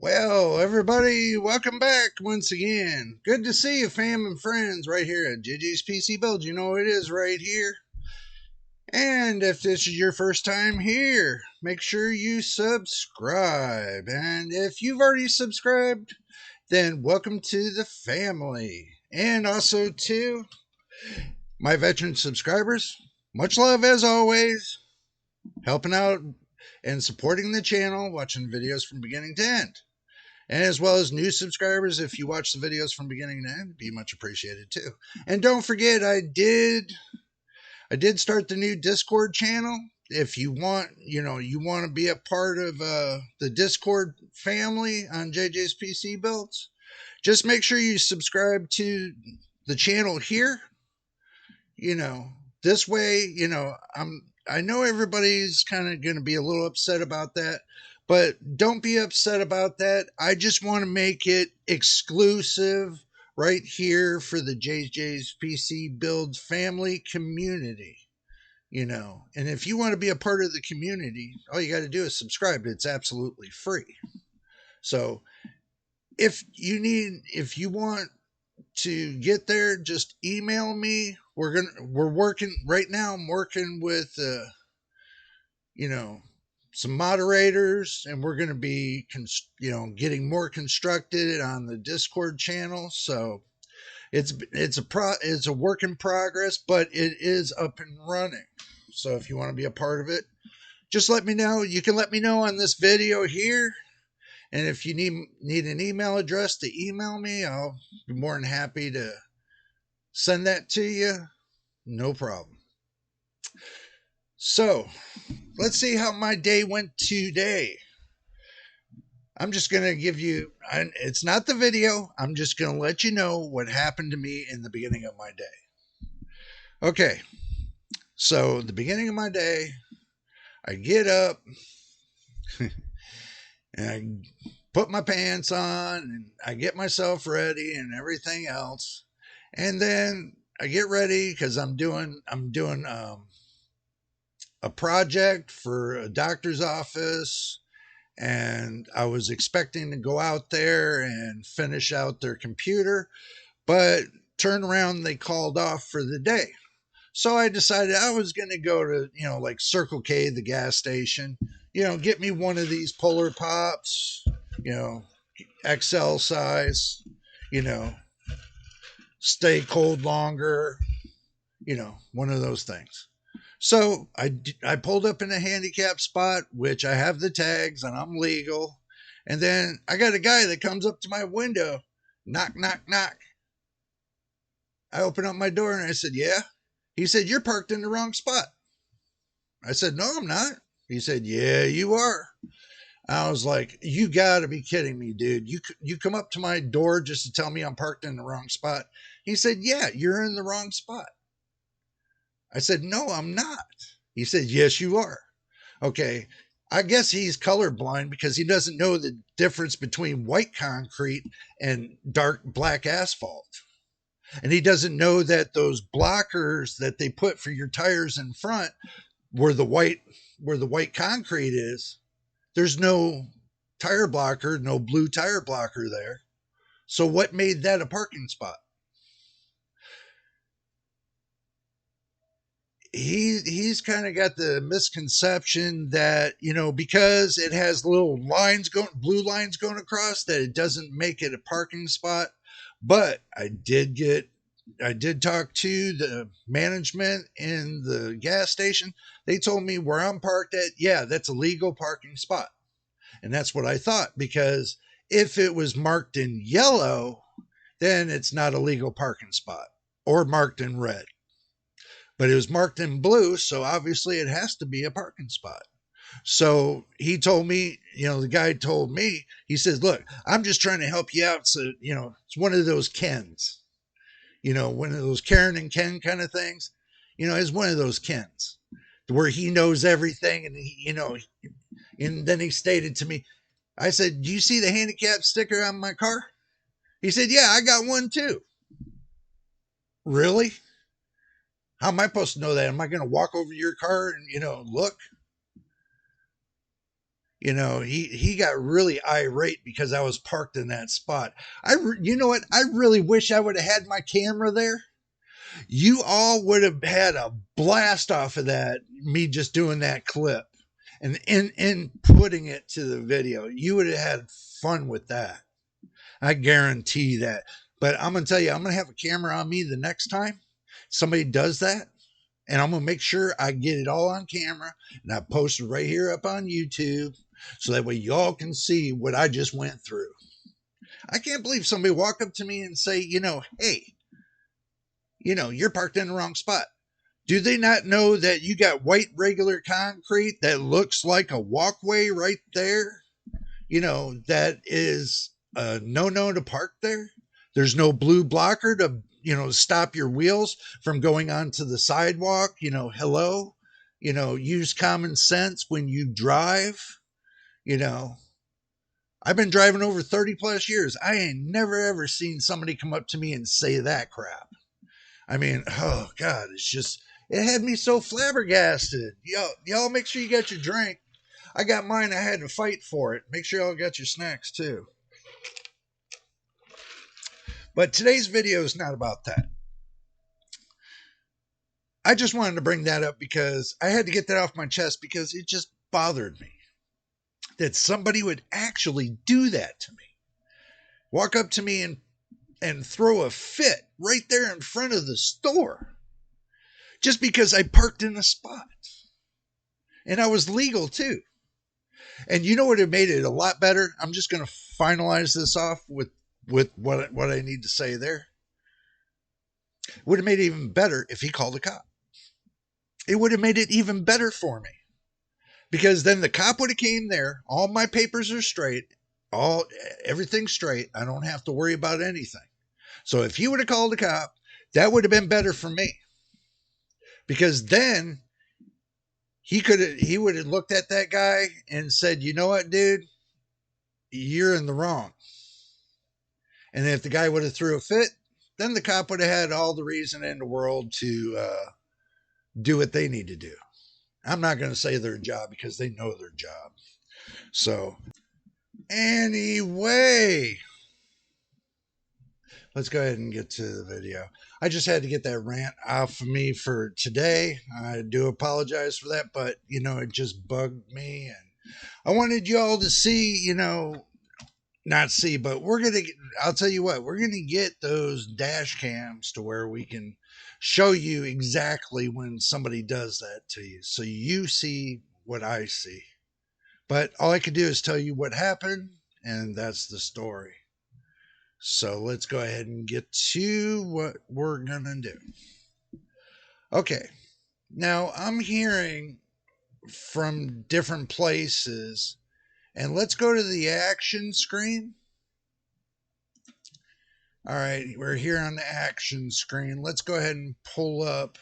Well, everybody, welcome back once again. Good to see you, fam and friends, right here at JJ's PC Build. You know it is right here. And if this is your first time here, make sure you subscribe. And if you've already subscribed, then welcome to the family. And also to my veteran subscribers, much love as always, helping out and supporting the channel, watching videos from beginning to end. And as well as new subscribers, if you watch the videos from beginning to end, be much appreciated too. And don't forget, I did start the new Discord channel. If you want, you want to be a part of the Discord family on JJ's PC Builds, just make sure you subscribe to the channel here. This way, I know everybody's kind of going to be a little upset about that, but don't be upset about that. I just want to make it exclusive right here for the JJ's PC Build family community. And if you want to be a part of the community, all you got to do is subscribe. It's absolutely free. So if you want to get there, just email me. We're working right now. I'm working with some moderators, and we're going to be getting more constructed on the Discord channel. So it's a work in progress, but it is up and running. So if you want to be a part of it, just let me know. You can let me know on this video here. And if you need an email address to email me, I'll be more than happy to send that to you. No problem. So, let's see how my day went today. I'm just going to give you, it's not the video. I'm just going to let you know what happened to me in the beginning of my day. Okay. So, the beginning of my day, I get up and I put my pants on and I get myself ready and everything else. And then I get ready because I'm doing a project for a doctor's office, and I was expecting to go out there and finish out their computer, but turn around, they called off for the day. So I decided I was going to go to, like Circle K, the gas station, get me one of these Polar Pops, XL size, stay cold longer, one of those things. So I pulled up in a handicap spot, which I have the tags and I'm legal. And then I got a guy that comes up to my window, knock, knock, knock. I open up my door and I said, yeah. He said, you're parked in the wrong spot. I said, no, I'm not. He said, yeah, you are. I was like, you got to be kidding me, dude. You come up to my door just to tell me I'm parked in the wrong spot. He said, yeah, you're in the wrong spot. I said, no, I'm not. He said, yes, you are. Okay. I guess he's colorblind because he doesn't know the difference between white concrete and dark black asphalt. And he doesn't know that those blockers that they put for your tires in front where the white concrete is, there's no tire blocker, no blue tire blocker there. So what made that a parking spot? He's kind of got the misconception that, because it has little blue lines going across, that it doesn't make it a parking spot. But I did talk to the management in the gas station. They told me where I'm parked at, yeah, that's a legal parking spot. And that's what I thought, because if it was marked in yellow, then it's not a legal parking spot, or marked in red. But it was marked in blue, so obviously it has to be a parking spot. So he told me, the guy told me, he says, look, I'm just trying to help you out. So, it's one of those Kens, one of those Karen and Ken kind of things. It's one of those Kens where he knows everything. And, and then he stated to me, I said, do you see the handicap sticker on my car? He said, yeah, I got one too. Really? How am I supposed to know that? Am I going to walk over to your car and, look? he got really irate because I was parked in that spot. You know what? I really wish I would have had my camera there. You all would have had a blast off of that, me just doing that clip and in putting it to the video. You would have had fun with that. I guarantee that. But I'm going to tell you, I'm going to have a camera on me the next time somebody does that. And I'm going to make sure I get it all on camera and I post it right here up on YouTube so that way y'all can see what I just went through. I can't believe somebody walk up to me and say, hey, you're parked in the wrong spot. Do they not know that you got white regular concrete that looks like a walkway right there? That is a no to park there. There's no blue blocker to, stop your wheels from going onto the sidewalk. Hello, use common sense when you drive. I've been driving over 30 plus years. I ain't never ever seen somebody come up to me and say that crap. I mean, oh God, it had me so flabbergasted. Y'all make sure you got your drink. I got mine. I had to fight for it. Make sure y'all got your snacks too. But today's video is not about that. I just wanted to bring that up because I had to get that off my chest because it just bothered me that somebody would actually do that to me. Walk up to me and throw a fit right there in front of the store just because I parked in a spot. And I was legal too. And you know what it made it a lot better? I'm just going to finalize this off with what I need to say there. It would have made it even better if he called a cop. It would have made it even better for me. Because then the cop would have came there. All my papers are straight. Everything's straight. I don't have to worry about anything. So if he would have called a cop, that would have been better for me. Because then he would have looked at that guy and said, you know what, dude? You're in the wrong. And if the guy would have threw a fit, then the cop would have had all the reason in the world to do what they need to do. I'm not going to say their job because they know their job. So anyway, let's go ahead and get to the video. I just had to get that rant off of me for today. I do apologize for that, but it just bugged me, and I wanted you all to see, not see, but I'll tell you what, we're going to get those dash cams to where we can show you exactly when somebody does that to you. So you see what I see. But all I can do is tell you what happened, and that's the story. So let's go ahead and get to what we're going to do. Okay. Now I'm hearing from different places, and let's go to the action screen. All right, we're here on the action screen. Let's go ahead and pull up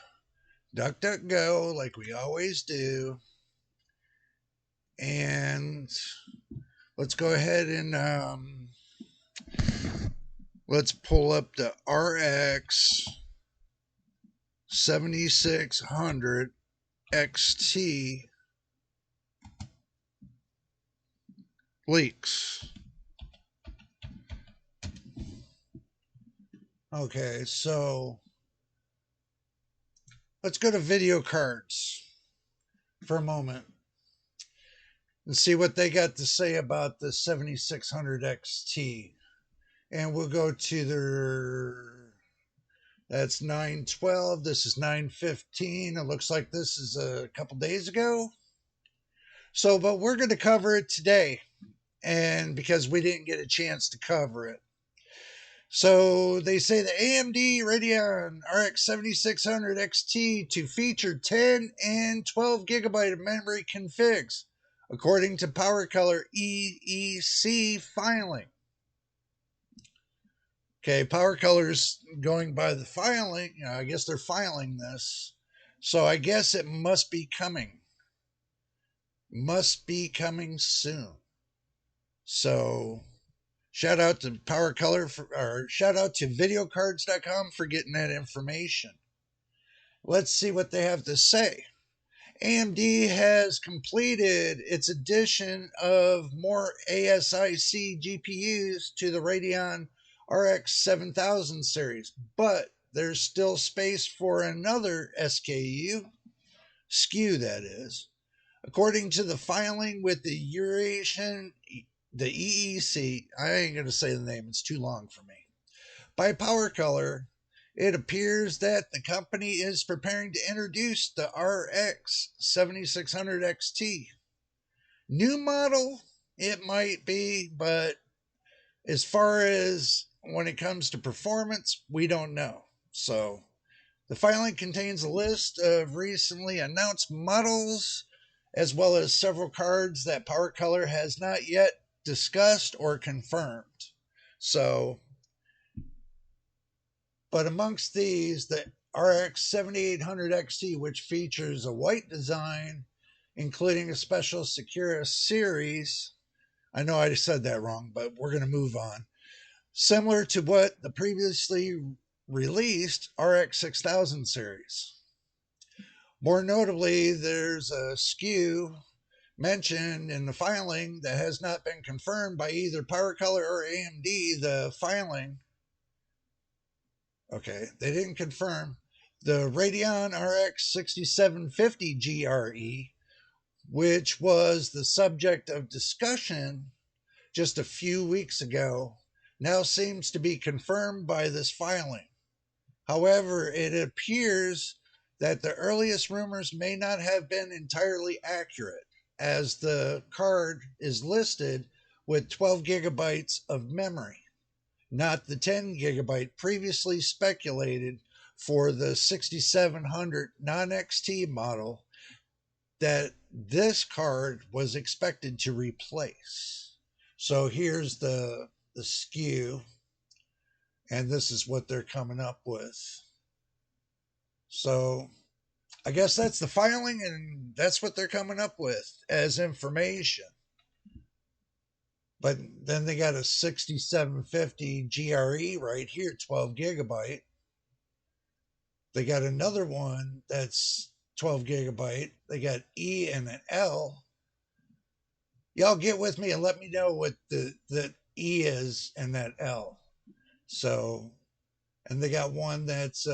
DuckDuckGo like we always do. And let's go ahead and let's pull up the RX 7600 XT leaks. Okay, so let's go to video cards for a moment and see what they got to say about the 7600 XT. And we'll go to that's 9/12. This is 9/15. It looks like this is a couple days ago. So, but we're going to cover it today, and because we didn't get a chance to cover it. So they say the AMD Radeon RX 7600 XT to feature 10 and 12 gigabyte of memory configs, according to PowerColor EEC filing. Okay, PowerColor's going by the filing. I guess they're filing this. So I guess it must be coming. Must be coming soon. So shout out to PowerColor or shout out to videocards.com for getting that information. Let's see what they have to say. AMD has completed its addition of more ASIC GPUs to the Radeon RX 7000 series, but there's still space for another SKU that is. According to the filing with the the EEC, I ain't going to say the name, it's too long for me. By PowerColor, it appears that the company is preparing to introduce the RX 7600 XT. New model, it might be, but as far as when it comes to performance, we don't know. So, the filing contains a list of recently announced models, as well as several cards that PowerColor has not yet discussed or confirmed. So, but amongst these, the RX 7800 XT, which features a white design, including a special Secura series. I know I said that wrong, but we're going to move on. Similar to what the previously released RX 6000 series. More notably, there's a SKU mentioned in the filing that has not been confirmed by either PowerColor or AMD. The filing, okay, they didn't confirm. The Radeon RX 6750 GRE, which was the subject of discussion just a few weeks ago, now seems to be confirmed by this filing. However, it appears that the earliest rumors may not have been entirely accurate, as the card is listed with 12 gigabytes of memory, not the 10 gigabyte previously speculated for the 6700 non-XT model that this card was expected to replace. So here's the SKU, and this is what they're coming up with. So I guess that's the filing, and that's what they're coming up with as information. But then they got a 6750 GRE right here, 12 gigabyte. They got another one that's 12 gigabyte. They got E and an L. Y'all get with me and let me know what the E is and that L. So, and they got one that's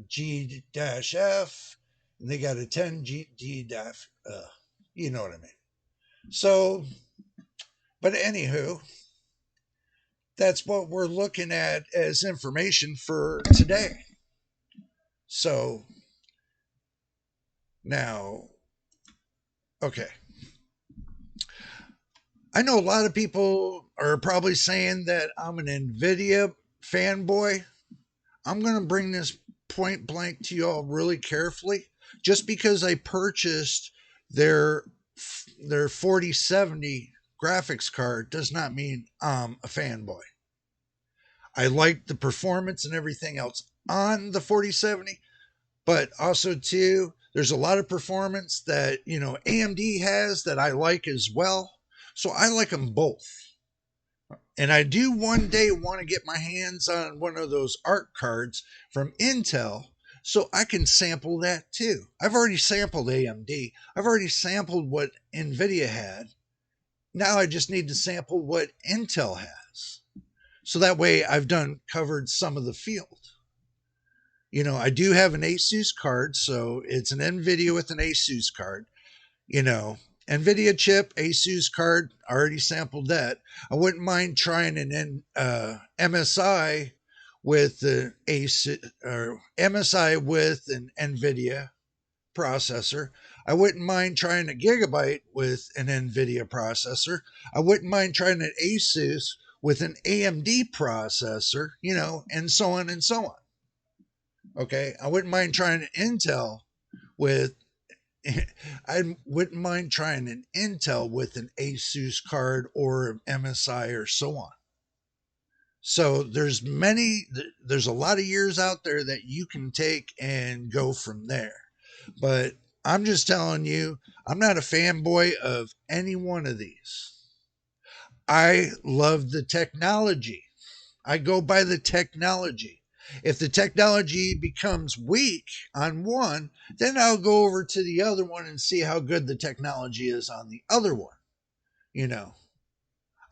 G-F, and they got a 10G-F. You know what I mean. So, but anywho, that's what we're looking at as information for today. So, now, okay. I know a lot of people are probably saying that I'm an NVIDIA fanboy. I'm going to bring this point blank to you all really carefully. Just because I purchased their 4070 graphics card does not mean I'm a fanboy. I like the performance and everything else on the 4070, but also too, there's a lot of performance that, AMD has that I like as well. So I like them both. And I do one day want to get my hands on one of those ARC cards from Intel so I can sample that too. I've already sampled AMD. I've already sampled what NVIDIA had. Now I just need to sample what Intel has. So that way I've covered some of the field. I do have an Asus card, so it's an NVIDIA with an Asus card. NVIDIA chip, Asus card, already sampled that. I wouldn't mind trying an MSI with the Asus, or MSI with an NVIDIA processor. I wouldn't mind trying a Gigabyte with an NVIDIA processor. I wouldn't mind trying an Asus with an AMD processor, and so on and so on. Okay, I wouldn't mind trying an Intel with I wouldn't mind trying an Intel with an Asus card or MSI or so on. So there's a lot of years out there that you can take and go from there. But I'm just telling you, I'm not a fanboy of any one of these. I love the technology. I go by the technology. If the technology becomes weak on one, then I'll go over to the other one and see how good the technology is on the other one. You know,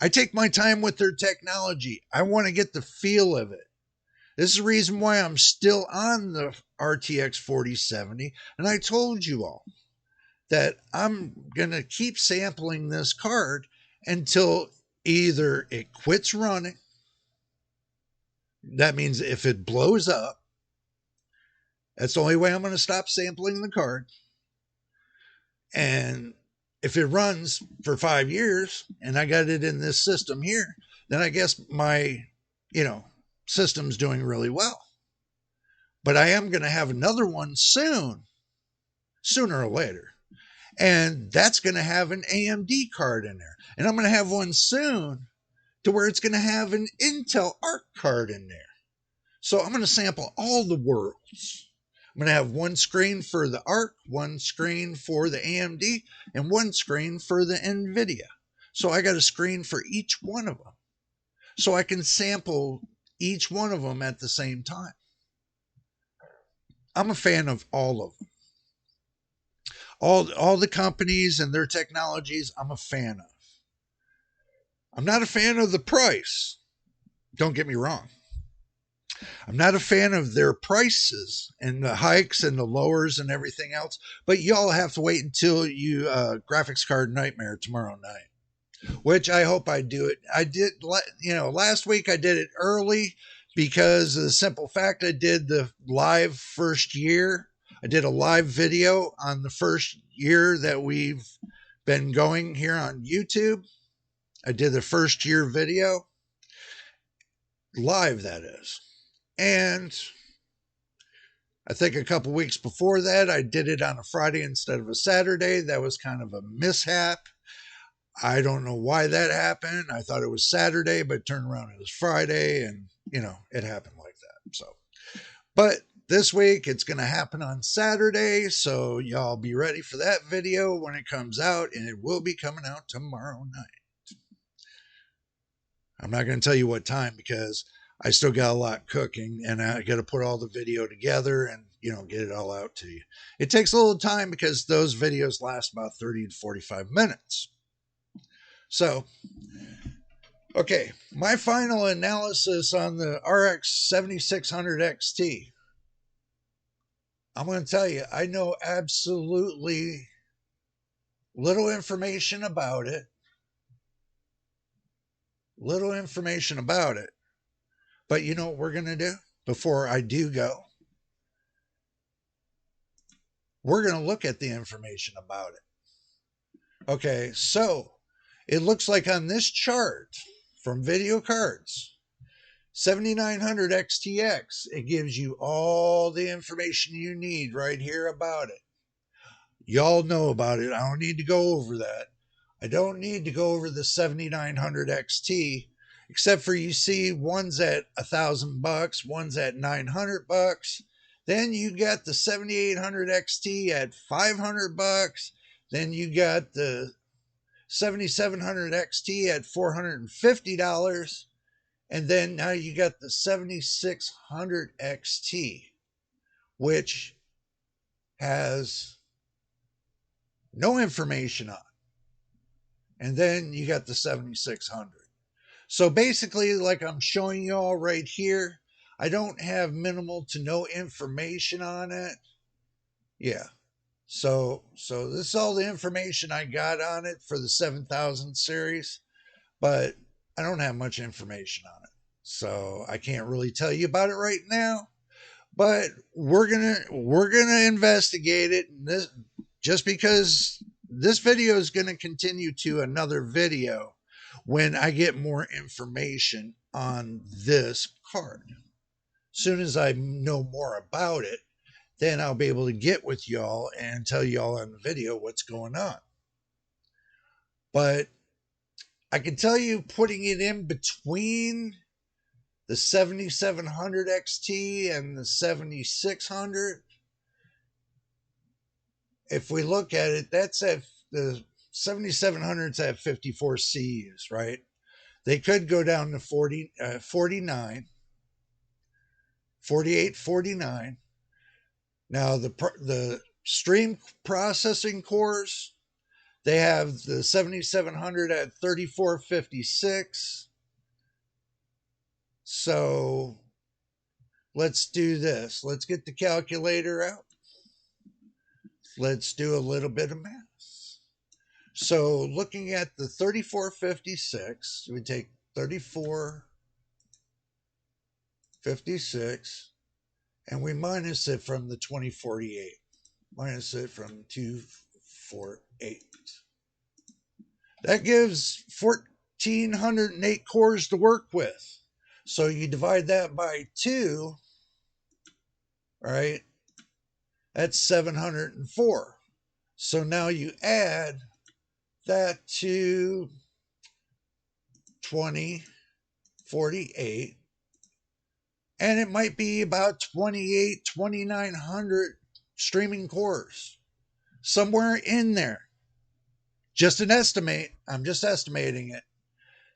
I take my time with their technology. I want to get the feel of it. This is the reason why I'm still on the RTX 4070. And I told you all that I'm going to keep sampling this card until either it quits running. That means if it blows up, that's the only way I'm going to stop sampling the card. And if it runs for 5 years and I got it in this system here, then I guess my, system's doing really well. But I am going to have another one soon, sooner or later. And that's going to have an AMD card in there. And I'm going to have one soon to where it's going to have an Intel Arc card in there. So I'm going to sample all the worlds. I'm going to have one screen for the Arc, one screen for the AMD, and one screen for the NVIDIA. So I got a screen for each one of them. So I can sample each one of them at the same time. I'm a fan of all of them. All the companies and their technologies, I'm a fan of. I'm not a fan of the price. Don't get me wrong. I'm not a fan of their prices and the hikes and the lowers and everything else, but y'all have to wait until you graphics card nightmare tomorrow night, which I hope I do it. I did, last week I did it early because of the simple fact I did the live first year. I did a live video on the first year that we've been going here on YouTube. I did the first year video live, that is. And I think a couple weeks before that, I did it on a Friday instead of a Saturday. That was kind of a mishap. I don't know why that happened. I thought it was Saturday, but it turned around it was Friday, and it happened like that. So, but this week it's going to happen on Saturday, so y'all be ready for that video when it comes out, and it will be coming out tomorrow night. I'm not going to tell you what time because I still got a lot cooking, and I got to put all the video together and, get it all out to you. It takes a little time because those videos last about 30 to 45 minutes. So, okay, my final analysis on the RX 7600 XT. I'm going to tell you, I know absolutely little information about it. But you know what we're going to do before I do go? We're going to look at the information about it. Okay, so it looks like on this chart from Video Cards, 7900 XTX, it gives you all the information you need right here about it. Y'all know about it. I don't need to go over that. I don't need to go over the 7900 XT, except for you see one's at $1,000, one's at $900. Then you got the 7800 XT at $500. Then you got the 7700 XT at $450. And then now you got the 7600 XT, which has no information on. And then you got the 7600. So basically, like I'm showing you all right here, I don't have minimal to no information on it. Yeah. So this is all the information I got on it for the 7000 series, but I don't have much information on it. So I can't really tell you about it right now, but we're going to investigate it. This, just because this video is going to continue to another video when I get more information on this card. As soon as I know more about it, then I'll be able to get with y'all and tell y'all on the video what's going on. But I can tell you, putting it in between the 7700 XT and the 7600, if we look at it, that's at the 7700's at 54 CUs, right? They could go down to 49. 4849. Now the stream processing cores, they have the 7700 at 3456. So let's do this. Let's get the calculator out. Let's do a little bit of math. So looking at the 3456, we take 3456 and we minus it from the 2048. Minus it from 248. That gives 1,408 cores to work with. So you divide that by 2, all right? That's 704. So now you add that to 2048, and it might be about 2,900 streaming cores, somewhere in there. Just an estimate. I'm just estimating it.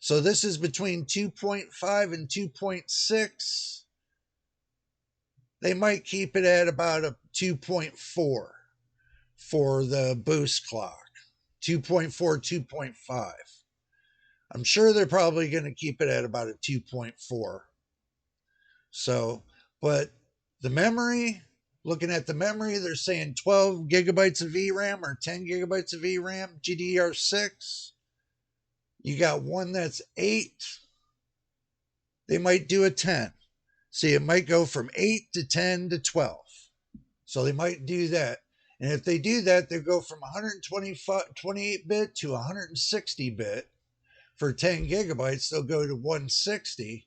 So this is between 2.5 and 2.6. They might keep it at about a 2.4 for the boost clock. 2.4, 2.5. I'm sure they're probably going to keep it at about a 2.4. So, but the memory, looking at the memory, they're saying 12 gigabytes of VRAM or 10 gigabytes of VRAM, GDDR6. You got one that's 8. They might do a 10. See, it might go from 8 to 10 to 12. So they might do that. And if they do that, they go from 128-bit to 160-bit. For 10 gigabytes, they'll go to 160.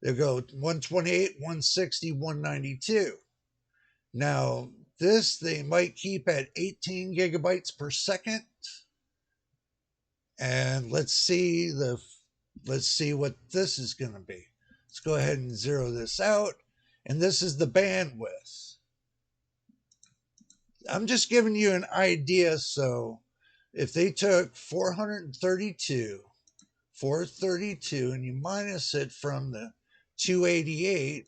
They'll go 128, 160, 192. Now, this they might keep at 18 gigabytes per second. And let's see what this is going to be. Let's go ahead and zero this out. And this is the bandwidth. I'm just giving you an idea. So if they took 432, and you minus it from the 288,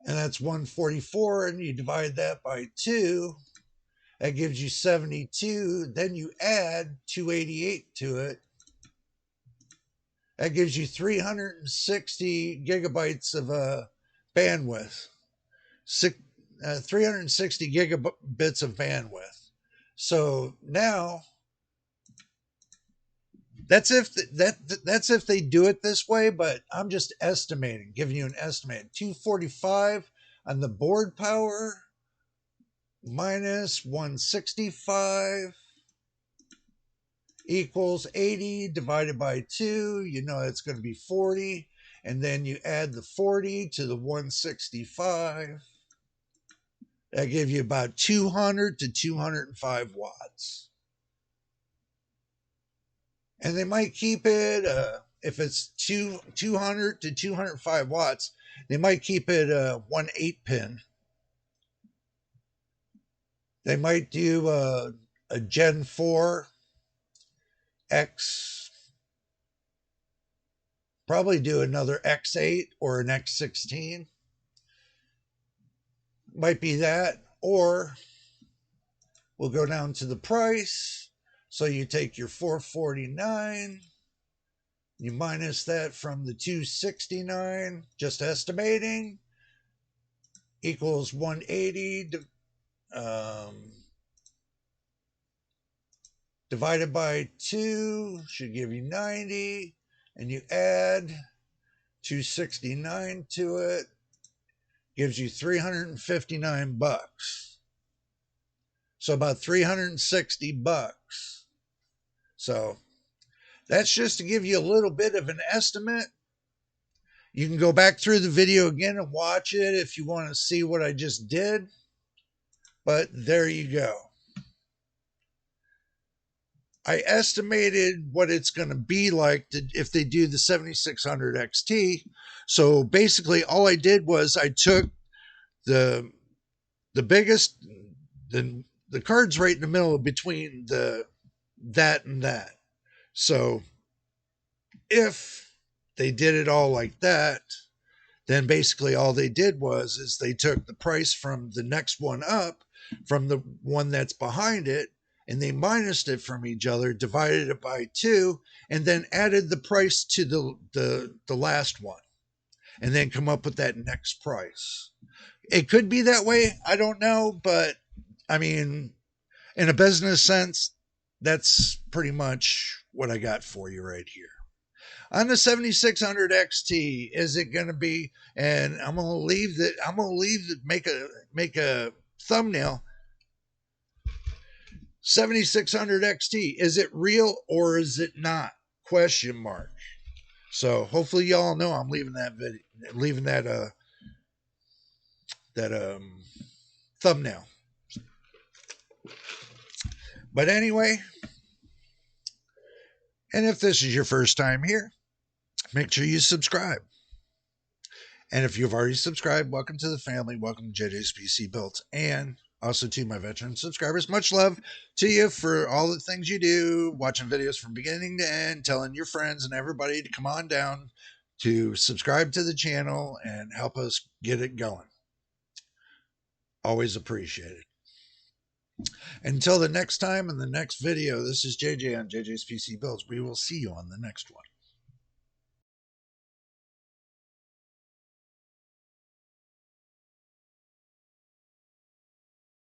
and that's 144, and you divide that by 2, that gives you 72. Then you add 288 to it. That gives you 360 gigabytes of bandwidth. 360 gigabits of bandwidth. So now that's if they do it this way, but I'm just estimating, giving you an estimate. 245 on the board power minus 165 equals 80 divided by 2. You know it's going to be 40. And then you add the 40 to the 165. That gives you about 200 to 205 watts. And they might keep it, if it's 200 to 205 watts, they might keep it 1 8-pin. They might do a Gen 4 X, probably do another X8 or an X16. Might be that, or we'll go down to the price. So you take your 449, you minus that from the 269, just estimating, equals 180 divided by 2 should give you 90, and you add 269 to it, gives you 359 bucks. So about 360 bucks. So that's just to give you a little bit of an estimate. You can go back through the video again and watch it if you want to see what I just did. But there you go. I estimated what it's going to be like if they do the 7600 XT. So basically all I did was I took the biggest, the cards right in the middle between that and that. So if they did it all like that, then basically all they did was is they took the price from the next one up, from the one that's behind it, and they minused it from each other, divided it by 2, and then added the price to the last one, and then come up with that next price. It could be that way, I don't know, but I mean, in a business sense, that's pretty much what I got for you right here. On the 7600 XT, is it going to be? And I'm going to leave that. I'm going to leave that. Make a thumbnail. 7600 XT. Is it real or is it not? Question mark. So hopefully y'all know I'm leaving that video, leaving that thumbnail. But anyway, and if this is your first time here, make sure you subscribe. And if you've already subscribed, welcome to the family. Welcome to JJ's PC Built. And also to my veteran subscribers, much love to you for all the things you do, watching videos from beginning to end, telling your friends and everybody to come on down to subscribe to the channel and help us get it going. Always appreciated. Until the next time in the next video, this is JJ on JJ's PC Builds. We will see you on the next one.